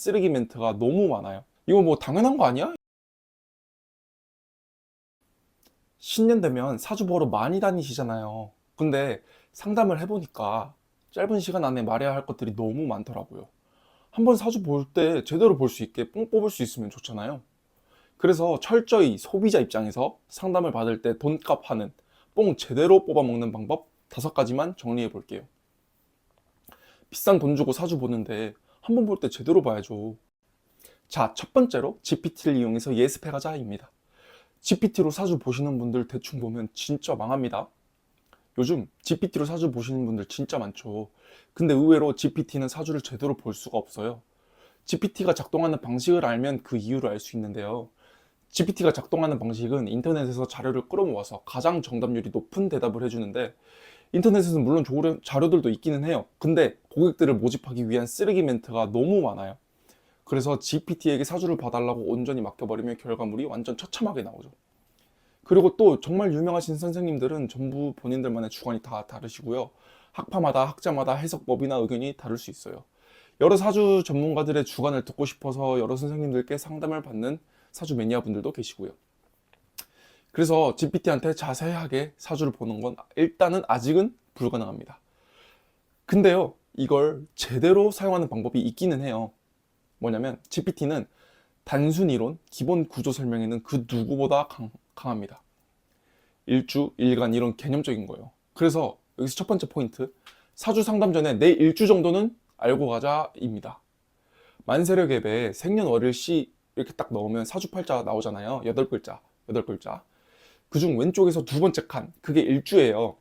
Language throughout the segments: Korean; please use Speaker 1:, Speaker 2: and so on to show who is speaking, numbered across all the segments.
Speaker 1: 쓰레기 멘트가 너무 많아요. 이거 뭐 당연한 거 아니야? 신년 되면 사주 보러 많이 다니시잖아요. 근데 상담을 해보니까 짧은 시간 안에 말해야 할 것들이 너무 많더라고요. 한번 사주 볼 때 제대로 볼 수 있게 뽕 뽑을 수 있으면 좋잖아요. 그래서 철저히 소비자 입장에서 상담을 받을 때 돈값 하는 뽕 제대로 뽑아먹는 방법 5가지만 정리해 볼게요. 비싼 돈 주고 사주 보는데 한번 볼 때 제대로 봐야죠. 자, 첫 번째로 GPT를 이용해서 예습해가자입니다. GPT로 사주 보시는 분들 대충 보면 진짜 망합니다. 요즘 GPT로 사주 보시는 분들 진짜 많죠. 근데 의외로 GPT는 사주를 제대로 볼 수가 없어요. GPT가 작동하는 방식을 알면 그 이유를 알 수 있는데요. GPT가 작동하는 방식은 인터넷에서 자료를 끌어모아서 가장 정답률이 높은 대답을 해주는데, 인터넷에는 물론 좋은 자료들도 있기는 해요. 근데 고객들을 모집하기 위한 쓰레기 멘트가 너무 많아요. 그래서 GPT에게 사주를 봐달라고 온전히 맡겨버리면 결과물이 완전 처참하게 나오죠. 그리고 또 정말 유명하신 선생님들은 전부 본인들만의 주관이 다 다르시고요. 학파마다 학자마다 해석법이나 의견이 다를 수 있어요. 여러 사주 전문가들의 주관을 듣고 싶어서 여러 선생님들께 상담을 받는 사주 매니아분들도 계시고요. 그래서 GPT한테 자세하게 사주를 보는 건 일단은 아직은 불가능합니다. 근데요, 이걸 제대로 사용하는 방법이 있기는 해요. 뭐냐면 GPT는 단순 이론, 기본 구조 설명에는 그 누구보다 강합니다. 일주, 일간 이런 개념적인 거예요. 그래서 여기서 첫 번째 포인트, 사주 상담 전에 내 일주 정도는 알고 가자입니다. 만세력 앱에 생년월일시 이렇게 딱 넣으면 사주팔자 나오잖아요. 8글자, 8글자. 그중 왼쪽에서 두 번째 칸, 그게 일주예요.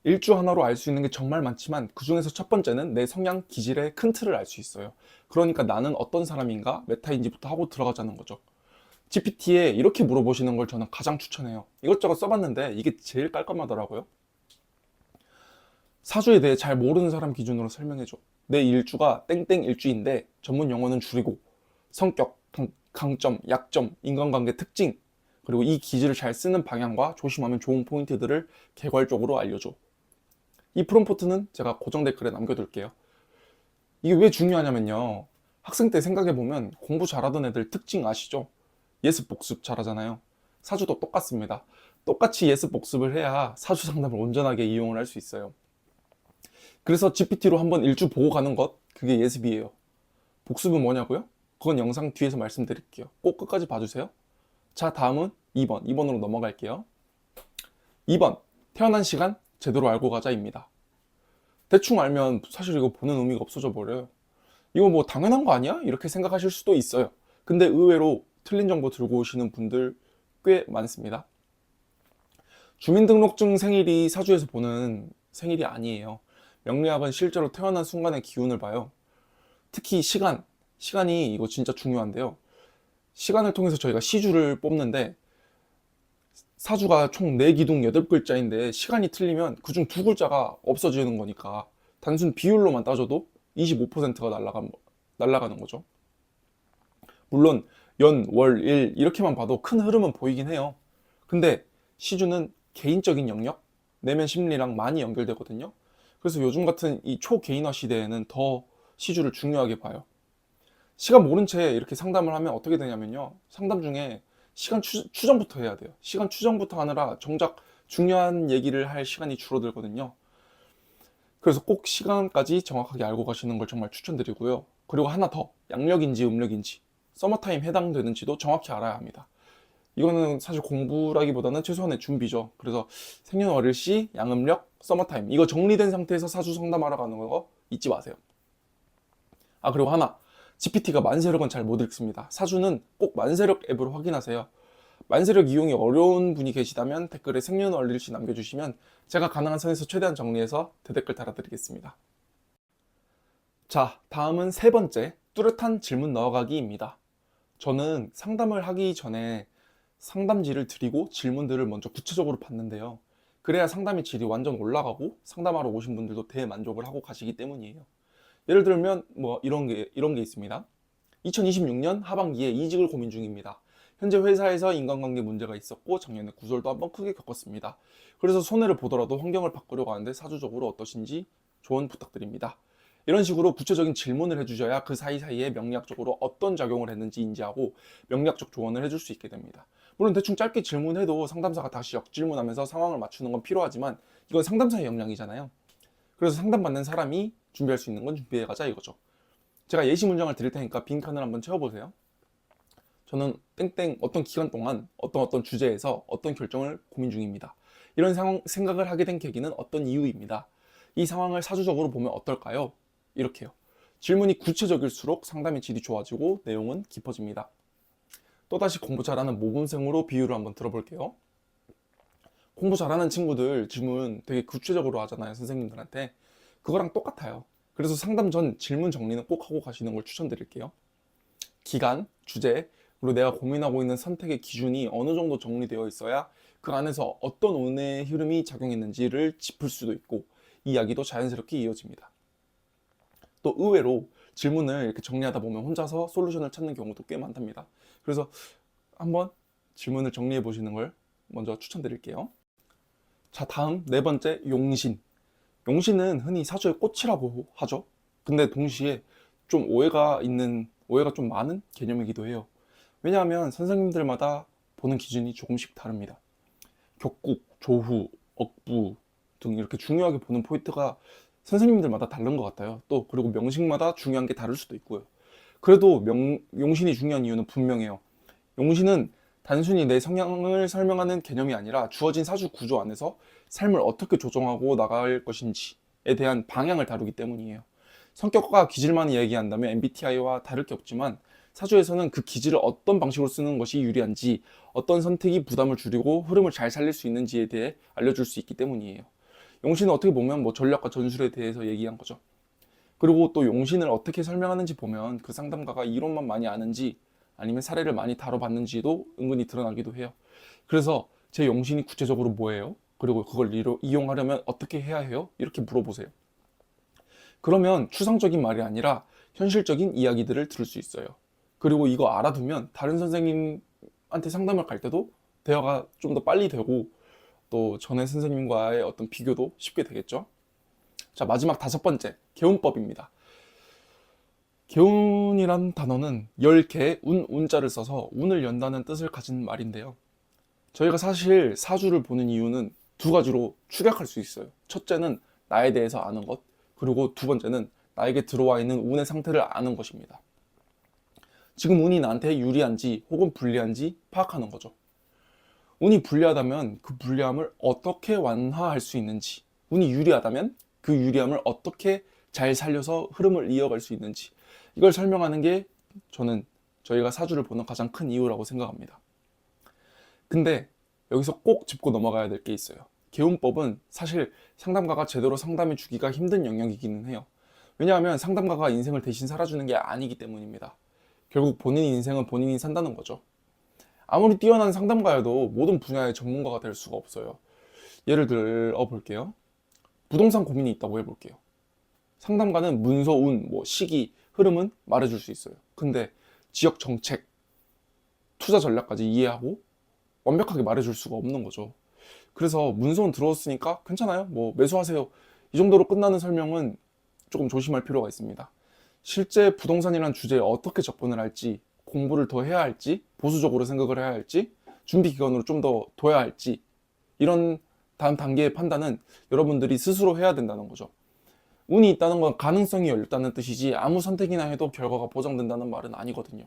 Speaker 1: 일주 하나로 알 수 있는 게 정말 많지만 그 중에서 첫 번째는 내 성향 기질의 큰 틀을 알 수 있어요. 그러니까 나는 어떤 사람인가, 메타인지부터 하고 들어가자는 거죠. GPT에 이렇게 물어보시는 걸 저는 가장 추천해요. 이것저것 써봤는데 이게 제일 깔끔하더라고요. 사주에 대해 잘 모르는 사람 기준으로 설명해줘. 내 일주가 땡땡 일주인데 전문 용어는 줄이고, 성격, 강점, 약점, 인간관계 특징, 그리고 이 기질을 잘 쓰는 방향과 조심하면 좋은 포인트들을 개괄적으로 알려줘. 이 프롬프트는 제가 고정 댓글에 남겨둘게요. 이게 왜 중요하냐면요, 학생 때 생각해보면 공부 잘하던 애들 특징 아시죠? 예습 복습 잘하잖아요. 사주도 똑같습니다. 똑같이 예습 복습을 해야 사주 상담을 온전하게 이용을 할 수 있어요. 그래서 GPT로 한번 일주 보고 가는 것, 그게 예습이에요. 복습은 뭐냐고요? 그건 영상 뒤에서 말씀드릴게요. 꼭 끝까지 봐주세요. 자, 다음은 2번으로 넘어갈게요. 2번, 태어난 시간 제대로 알고 가자입니다. 대충 알면 사실 이거 보는 의미가 없어져 버려요. 이거 뭐 당연한 거 아니야? 이렇게 생각하실 수도 있어요. 근데 의외로 틀린 정보 들고 오시는 분들 꽤 많습니다. 주민등록증 생일이 사주에서 보는 생일이 아니에요. 명리학은 실제로 태어난 순간의 기운을 봐요. 특히 시간이 이거 진짜 중요한데요. 시간을 통해서 저희가 시주를 뽑는데, 사주가 총 4기둥 8글자인데 시간이 틀리면 그중 2글자가 없어지는 거니까 단순 비율로만 따져도 25%가 날아가는 거죠. 물론 연, 월, 일 이렇게만 봐도 큰 흐름은 보이긴 해요. 근데 시주는 개인적인 영역, 내면 심리랑 많이 연결되거든요. 그래서 요즘 같은 이 초개인화 시대에는 더 시주를 중요하게 봐요. 시간 모른 채 이렇게 상담을 하면 어떻게 되냐면요, 상담 중에 시간 추정부터 해야 돼요. 시간 추정부터 하느라 정작 중요한 얘기를 할 시간이 줄어들거든요. 그래서 꼭 시간까지 정확하게 알고 가시는 걸 정말 추천드리고요. 그리고 하나 더, 양력인지 음력인지, 서머타임 해당되는지도 정확히 알아야 합니다. 이거는 사실 공부라기보다는 최소한의 준비죠. 그래서 생년월일시, 양음력, 서머타임, 이거 정리된 상태에서 사주 상담하러 가는 거 잊지 마세요. 아, 그리고 하나, GPT가 만세력은 잘 못 읽습니다. 사주는 꼭 만세력 앱으로 확인하세요. 만세력 이용이 어려운 분이 계시다면 댓글에 생년월일시 남겨주시면 제가 가능한 선에서 최대한 정리해서 대댓글 달아드리겠습니다. 자, 다음은 세 번째, 뚜렷한 질문 넣어가기입니다. 저는 상담을 하기 전에 상담지를 드리고 질문들을 먼저 구체적으로 받는데요. 그래야 상담의 질이 완전 올라가고 상담하러 오신 분들도 대만족을 하고 가시기 때문이에요. 예를 들면 뭐 이런 게 있습니다. 2026년 하반기에 이직을 고민 중입니다. 현재 회사에서 인간관계 문제가 있었고 작년에 구설도 한번 크게 겪었습니다. 그래서 손해를 보더라도 환경을 바꾸려고 하는데 사주적으로 어떠신지 조언 부탁드립니다. 이런 식으로 구체적인 질문을 해주셔야 그 사이사이에 명리학적으로 어떤 작용을 했는지 인지하고 명리학적 조언을 해줄 수 있게 됩니다. 물론 대충 짧게 질문해도 상담사가 다시 역질문하면서 상황을 맞추는 건 필요하지만 이건 상담사의 역량이잖아요. 그래서 상담받는 사람이 준비할 수 있는 건 준비해가자 이거죠. 제가 예시 문장을 드릴 테니까 빈칸을 한번 채워보세요. 저는 땡땡 어떤 기간 동안 어떤 주제에서 어떤 결정을 고민 중입니다. 이런 생각을 하게 된 계기는 어떤 이유입니다. 이 상황을 사주적으로 보면 어떨까요? 이렇게요. 질문이 구체적일수록 상담의 질이 좋아지고 내용은 깊어집니다. 또다시 공부 잘하는 모범생으로 비유를 한번 들어볼게요. 공부 잘하는 친구들 질문 되게 구체적으로 하잖아요, 선생님들한테. 그거랑 똑같아요. 그래서 상담 전 질문 정리는 꼭 하고 가시는 걸 추천드릴게요. 기간, 주제, 그리고 내가 고민하고 있는 선택의 기준이 어느 정도 정리되어 있어야 그 안에서 어떤 운의 흐름이 작용했는지를 짚을 수도 있고 이야기도 자연스럽게 이어집니다. 또 의외로 질문을 이렇게 정리하다 보면 혼자서 솔루션을 찾는 경우도 꽤 많답니다. 그래서 한번 질문을 정리해 보시는 걸 먼저 추천드릴게요. 자, 다음 네 번째, 용신. 용신은 흔히 사주의 꽃이라고 하죠. 근데 동시에 좀 오해가 좀 많은 개념이기도 해요. 왜냐하면 선생님들마다 보는 기준이 조금씩 다릅니다. 격국, 조후, 억부 등 이렇게 중요하게 보는 포인트가 선생님들마다 다른 것 같아요. 또 그리고 명식마다 중요한 게 다를 수도 있고요. 그래도 용신이 중요한 이유는 분명해요. 용신은 단순히 내 성향을 설명하는 개념이 아니라 주어진 사주 구조 안에서 삶을 어떻게 조정하고 나갈 것인지에 대한 방향을 다루기 때문이에요. 성격과 기질만 얘기한다면 MBTI와 다를 게 없지만 사주에서는 그 기질을 어떤 방식으로 쓰는 것이 유리한지, 어떤 선택이 부담을 줄이고 흐름을 잘 살릴 수 있는지에 대해 알려줄 수 있기 때문이에요. 용신은 어떻게 보면 전략과 전술에 대해서 얘기한 거죠. 그리고 또 용신을 어떻게 설명하는지 보면 그 상담가가 이론만 많이 아는지 아니면 사례를 많이 다뤄봤는지도 은근히 드러나기도 해요. 그래서 제 용신이 구체적으로 뭐예요? 그리고 그걸 이용하려면 어떻게 해야 해요? 이렇게 물어보세요. 그러면 추상적인 말이 아니라 현실적인 이야기들을 들을 수 있어요. 그리고 이거 알아두면 다른 선생님한테 상담을 갈 때도 대화가 좀 더 빨리 되고 또 전에 선생님과의 어떤 비교도 쉽게 되겠죠. 자, 마지막 다섯 번째, 개운법입니다. 개운이란 단어는 10개의 운자를 써서 운을 연다는 뜻을 가진 말인데요. 저희가 사실 사주를 보는 이유는 두 가지로 축약할 수 있어요. 첫째는 나에 대해서 아는 것, 그리고 두 번째는 나에게 들어와 있는 운의 상태를 아는 것입니다. 지금 운이 나한테 유리한지 혹은 불리한지 파악하는 거죠. 운이 불리하다면 그 불리함을 어떻게 완화할 수 있는지, 운이 유리하다면 그 유리함을 어떻게 잘 살려서 흐름을 이어갈 수 있는지, 이걸 설명하는 게 저는 저희가 사주를 보는 가장 큰 이유라고 생각합니다. 근데 여기서 꼭 짚고 넘어가야 될 게 있어요. 개운법은 사실 상담가가 제대로 상담해 주기가 힘든 영역이기는 해요. 왜냐하면 상담가가 인생을 대신 살아주는 게 아니기 때문입니다. 결국 본인 인생은 본인이 산다는 거죠. 아무리 뛰어난 상담가여도 모든 분야의 전문가가 될 수가 없어요. 예를 들어 볼게요. 부동산 고민이 있다고 해볼게요. 상담가는 문서, 운, 시기, 흐름은 말해줄 수 있어요. 근데 지역 정책, 투자 전략까지 이해하고 완벽하게 말해줄 수가 없는 거죠. 그래서 문서는 들어왔으니까 괜찮아요. 매수하세요. 이 정도로 끝나는 설명은 조금 조심할 필요가 있습니다. 실제 부동산이란 주제에 어떻게 접근을 할지, 공부를 더 해야 할지, 보수적으로 생각을 해야 할지, 준비 기간으로 좀 더 둬야 할지, 이런 다음 단계의 판단은 여러분들이 스스로 해야 된다는 거죠. 운이 있다는 건 가능성이 열렸다는 뜻이지 아무 선택이나 해도 결과가 보장된다는 말은 아니거든요.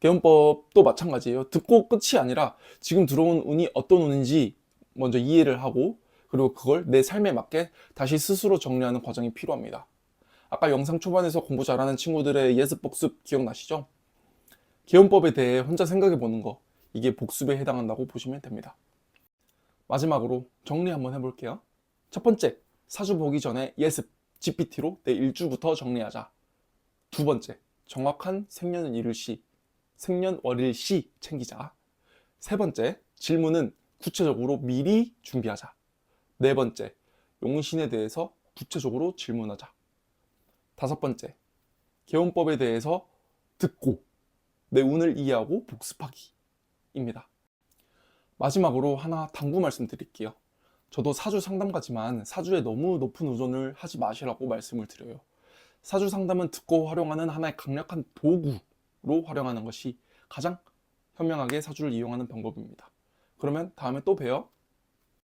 Speaker 1: 개운법도 마찬가지예요. 듣고 끝이 아니라 지금 들어온 운이 어떤 운인지 먼저 이해를 하고 그리고 그걸 내 삶에 맞게 다시 스스로 정리하는 과정이 필요합니다. 아까 영상 초반에서 공부 잘하는 친구들의 예습 복습 기억나시죠? 개운법에 대해 혼자 생각해 보는 거, 이게 복습에 해당한다고 보시면 됩니다. 마지막으로 정리 한번 해볼게요. 첫 번째, 사주 보기 전에 예습, GPT로 내 일주부터 정리하자. 두 번째, 정확한 생년일시, 생년월일시 챙기자. 세 번째, 질문은 구체적으로 미리 준비하자. 네 번째, 용신에 대해서 구체적으로 질문하자. 다섯 번째, 개운법에 대해서 듣고 내 운을 이해하고 복습하기입니다. 마지막으로 하나 당부 말씀드릴게요. 저도 사주 상담가지만 사주에 너무 높은 의존을 하지 마시라고 말씀을 드려요. 사주 상담은 듣고 활용하는 하나의 강력한 도구로 활용하는 것이 가장 현명하게 사주를 이용하는 방법입니다. 그러면 다음에 또 봬요.